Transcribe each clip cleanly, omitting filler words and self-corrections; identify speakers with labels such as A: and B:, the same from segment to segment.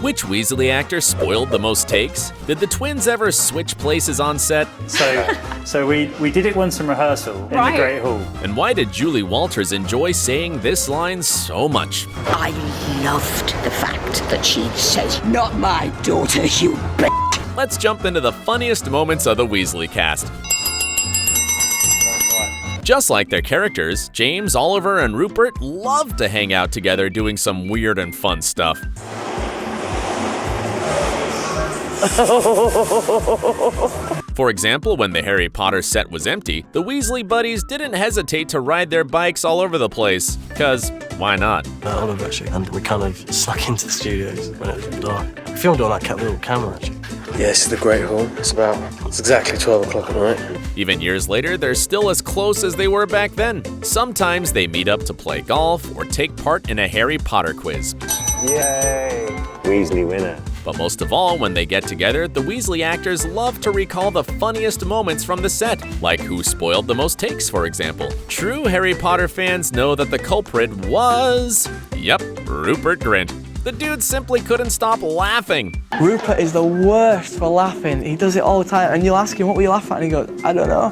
A: Which Weasley actor spoiled the most takes? Did the twins ever switch places on set?
B: So we did it once in rehearsal in the Great Hall.
A: And why did Julie Walters enjoy saying this line so much?
C: I loved the fact that she says, "Not my daughter, you bitch."
A: Let's jump into the funniest moments of the Weasley cast. Just like their characters, James, Oliver, and Rupert love to hang out together doing some weird and fun stuff. For example, when the Harry Potter set was empty, the Weasley buddies didn't hesitate to ride their bikes all over the place, 'cause why not?
D: Oliver actually, and we kind of snuck into the studios when it was dark. We filmed on that little camera actually.
E: Yeah, this is the Great Hall. It's exactly 12 o'clock at night.
A: Even years later, they're still as close as they were back then. Sometimes they meet up to play golf or take part in a Harry Potter quiz.
F: Yay! Weasley winner.
A: But most of all, when they get together, the Weasley actors love to recall the funniest moments from the set, like who spoiled the most takes, for example. True Harry Potter fans know that the culprit was, yep, Rupert Grint. The dude simply couldn't stop laughing.
G: Rupert is the worst for laughing. He does it all the time, and you'll ask him, what were you laughing at? And he goes, I don't know.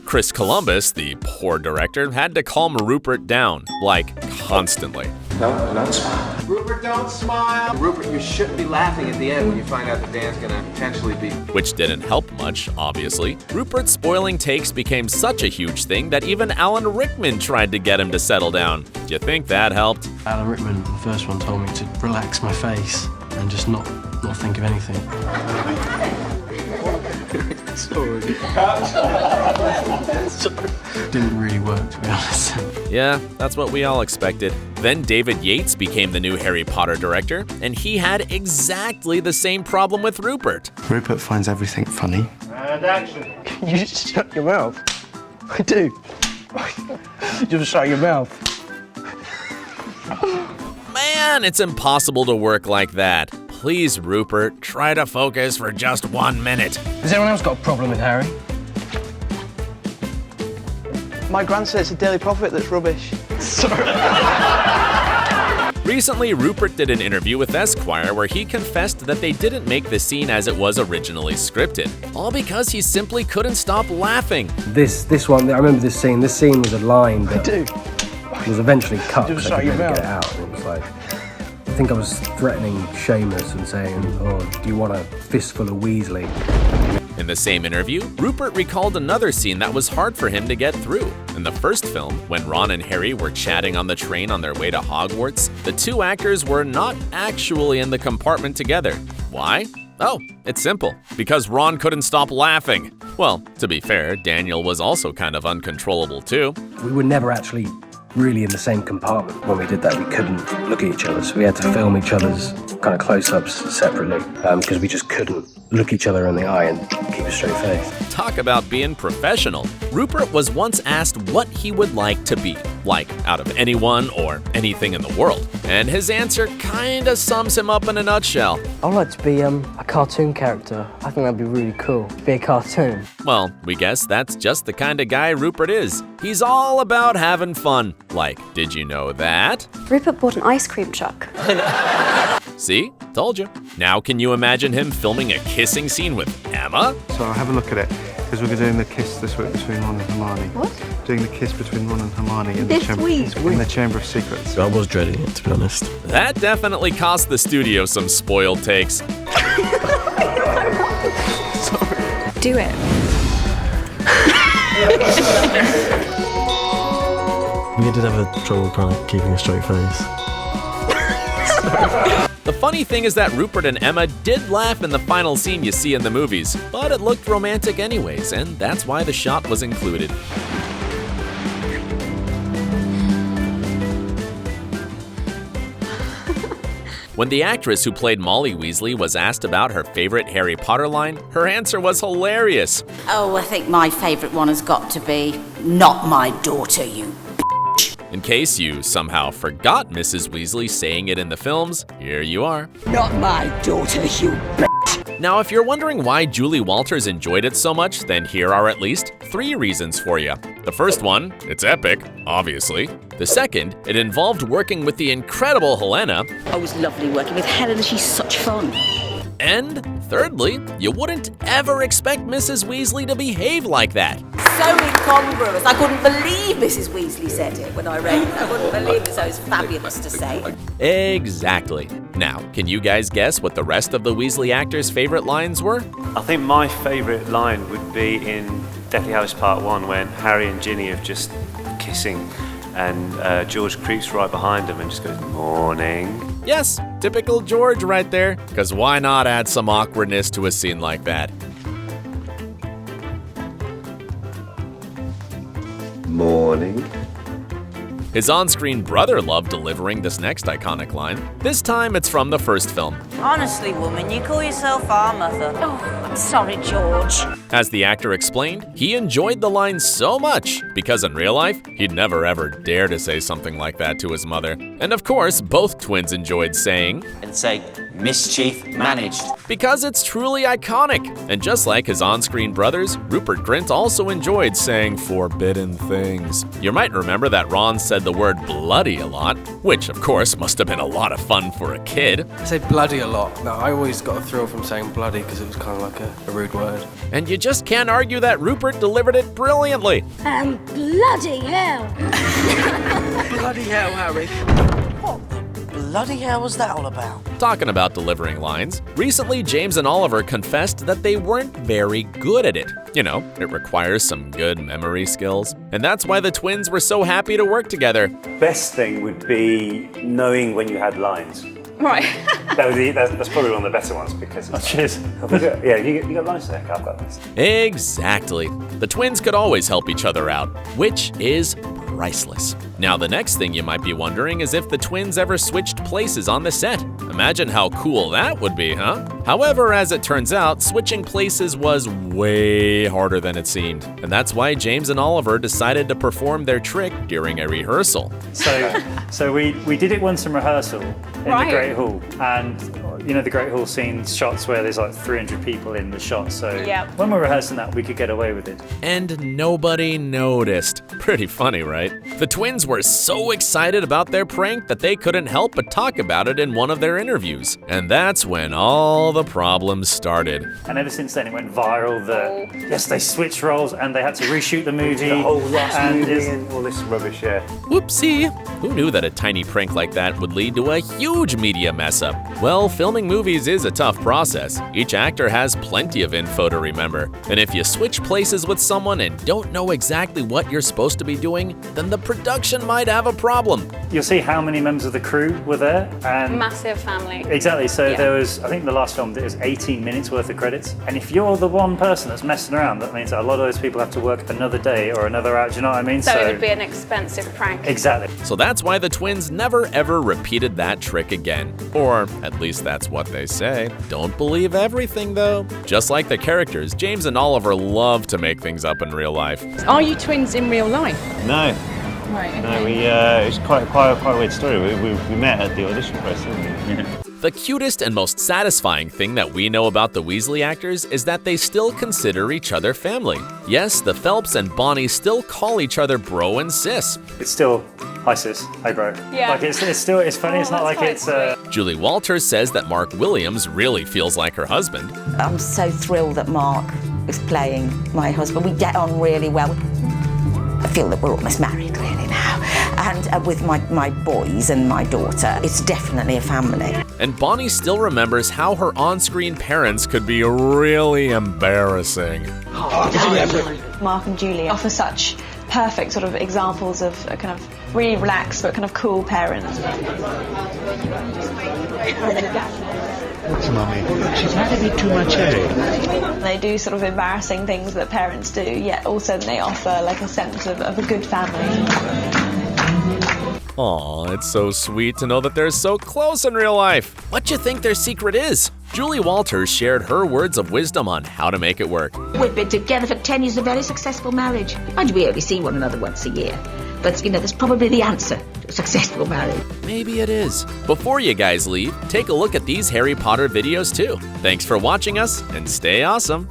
A: Chris Columbus, the poor director, had to calm Rupert down, like, constantly.
E: No, don't smile.
H: Rupert, don't smile. Rupert, you shouldn't be laughing at the end when you find out that Dan's gonna potentially be...
A: Which didn't help much, obviously. Rupert spoiling takes became such a huge thing that even Alan Rickman tried to get him to settle down. Do you think that helped?
D: Alan Rickman, the first one, told me to relax my face and just not think of anything. Sorry. Didn't really work, to be honest.
A: Yeah, that's what we all expected. Then David Yates became the new Harry Potter director, and he had exactly the same problem with Rupert.
I: Rupert finds everything funny.
E: And action.
G: You just shut your mouth. I do. You just shut your mouth.
A: Man, it's impossible to work like that. Please, Rupert, try to focus for just 1 minute.
G: Has anyone else got a problem with Harry? My gran said it's a Daily Prophet that's rubbish. Sorry.
A: Recently, Rupert did an interview with Esquire where he confessed that they didn't make the scene as it was originally scripted, all because he simply couldn't stop laughing.
J: This one, I remember this scene. This scene was a line that was eventually cut because I could never get it out. And it was like, I think I was threatening Seamus and saying, oh, do you want a fistful of Weasley?
A: In the same interview, Rupert recalled another scene that was hard for him to get through. In the first film, when Ron and Harry were chatting on the train on their way to Hogwarts, the two actors were not actually in the compartment together. Why? Oh, it's simple. Because Ron couldn't stop laughing. Well, to be fair, Daniel was also kind of uncontrollable too.
J: We were never actually really in the same compartment. When we did that, we couldn't look at each other, so we had to film each other's kind of close-ups separately because we just couldn't look each other in the eye and keep a straight face.
A: Talk about being professional. Rupert was once asked what he would like to be, like out of anyone or anything in the world. And his answer kinda sums him up in a nutshell.
G: I'd like to be a cartoon character. I think that'd be really cool. Be a cartoon.
A: Well, we guess that's just the kind of guy Rupert is. He's all about having fun. Like, did you know that?
K: Rupert bought an ice cream truck.
A: See? Told you. Now can you imagine him filming a kissing scene with Emma?
I: So I'll have a look at it, because we're doing the kiss this week between Ron and Hermione.
K: What?
I: Doing the kiss between Ron and Hermione in
K: This week?
I: In the Chamber of Secrets.
D: I was dreading it, to be honest.
A: That definitely cost the studio some spoiled takes.
G: Sorry.
K: Do it.
D: We did have a trouble kind of keeping a straight face.
A: The funny thing is that Rupert and Emma did laugh in the final scene you see in the movies, but it looked romantic anyways, and that's why the shot was included. When the actress who played Molly Weasley was asked about her favorite Harry Potter line, her answer was hilarious.
C: Oh, I think my favourite one has got to be, "Not my daughter, you."
A: In case you somehow forgot Mrs. Weasley saying it in the films, here you are.
C: Not my daughter, you.
A: Now, if you're wondering why Julie Walters enjoyed it so much, then here are at least 3 reasons for you. The first one, it's epic, obviously. The second, it involved working with the incredible Helena.
C: Oh, it was lovely working with Helena, she's such fun.
A: And thirdly, you wouldn't ever expect Mrs. Weasley to behave like that.
L: So incongruous. I couldn't believe Mrs. Weasley said it when I read it. I couldn't believe it, so it was fabulous to say.
A: Exactly. Now, can you guys guess what the rest of the Weasley actors' favorite lines were?
F: I think my favourite line would be in Deathly Hallows Part 1 when Harry and Ginny are just kissing and George creeps right behind them and just goes, "Morning."
A: Yes, typical George right there. Because why not add some awkwardness to a scene like that?
F: Morning.
A: His on-screen brother loved delivering this next iconic line. This time it's from the first film.
L: Honestly, woman, you call yourself our mother.
C: Oh, I'm sorry, George.
A: As the actor explained, he enjoyed the line so much because in real life, he'd never ever dare to say something like that to his mother. And of course, both twins enjoyed saying,
M: and say, mischief managed.
A: Because it's truly iconic. And just like his on-screen brothers, Rupert Grint also enjoyed saying forbidden things. You might remember that Ron said the word bloody a lot, which of course must have been a lot of fun for a kid.
J: I say bloody a lot. No, I always got a thrill from saying bloody because it was kind of like a rude word.
A: And you just can't argue that Rupert delivered it brilliantly.
C: Bloody hell.
G: Bloody hell, Harry.
M: What the bloody hell was that all about?
A: Talking about delivering lines, recently James and Oliver confessed that they weren't very good at it. You know, it requires some good memory skills. And that's why the twins were so happy to work together.
F: Best thing would be knowing when you had lines.
K: Right.
F: That's probably one of the better ones because cheers. Yeah, you got lines there. I've got lines.
A: Exactly. The twins could always help each other out, which is priceless. Now, the next thing you might be wondering is if the twins ever switched places on the set. Imagine how cool that would be, huh? However, as it turns out, switching places was way harder than it seemed. And that's why James and Oliver decided to perform their trick during a rehearsal.
B: So we did it once in rehearsal in the Great Hall, and you know the Great Hall scene shots where there's like 300 people in the shot. So when we're rehearsing that, we could get away with it.
A: And nobody noticed. Pretty funny, right? The twins were so excited about their prank that they couldn't help but talk about it in one of their interviews. And that's when all the problems started.
B: And ever since then, it went viral that yes, they switched roles and they had to reshoot the movie.
F: The whole last movie and all this rubbish, yeah.
A: Whoopsie! Who knew that a tiny prank like that would lead to a huge media mess up? Well, filming movies is a tough process. Each actor has plenty of info to remember. And if you switch places with someone and don't know exactly what you're supposed to be doing, then the production might have a problem.
B: You'll see how many members of the crew were there. And
K: massive family.
B: Exactly. So there was, I think the last film, there was 18 minutes worth of credits. And if you're the one person that's messing around, that means that a lot of those people have to work another day or another hour. Do you know what I mean?
K: So it would be an expensive prank.
B: Exactly.
A: So that's why the twins never ever repeated that trick again. Or at least that's what they say. Don't believe everything though. Just like the characters, James and Oliver love to make things up in real life.
N: Are you twins in real life?
F: No.
N: Right. Okay.
F: No, it's quite a weird story. We met at the audition process, didn't we?
A: The cutest and most satisfying thing that we know about the Weasley actors is that they still consider each other family. Yes, the Phelps and Bonnie still call each other bro and sis.
B: It's still, hi sis, hi bro.
K: Yeah.
B: Like it's funny, it's not like it's...
A: Julie Walters says that Mark Williams really feels like her husband.
C: I'm so thrilled that Mark is playing my husband. We get on really well. I feel that we're almost married really now. And with my boys and my daughter, it's definitely a family.
A: And Bonnie still remembers how her on-screen parents could be really embarrassing.
K: Mark and Julie offer such perfect sort of examples of a kind of really relaxed but kind of cool parents.
O: What's Mummy? She's had a bit too much, eh?
K: They do sort of embarrassing things that parents do, yet also they offer like a sense of a good family.
A: Aw, it's so sweet to know that they're so close in real life. What do you think their secret is? Julie Walters shared her words of wisdom on how to make it work.
C: We've been together for 10 years, a very successful marriage. Mind you, we only see one another once a year. But, you know, that's probably the answer to a successful marriage.
A: Maybe it is. Before you guys leave, take a look at these Harry Potter videos too. Thanks for watching us, and stay awesome.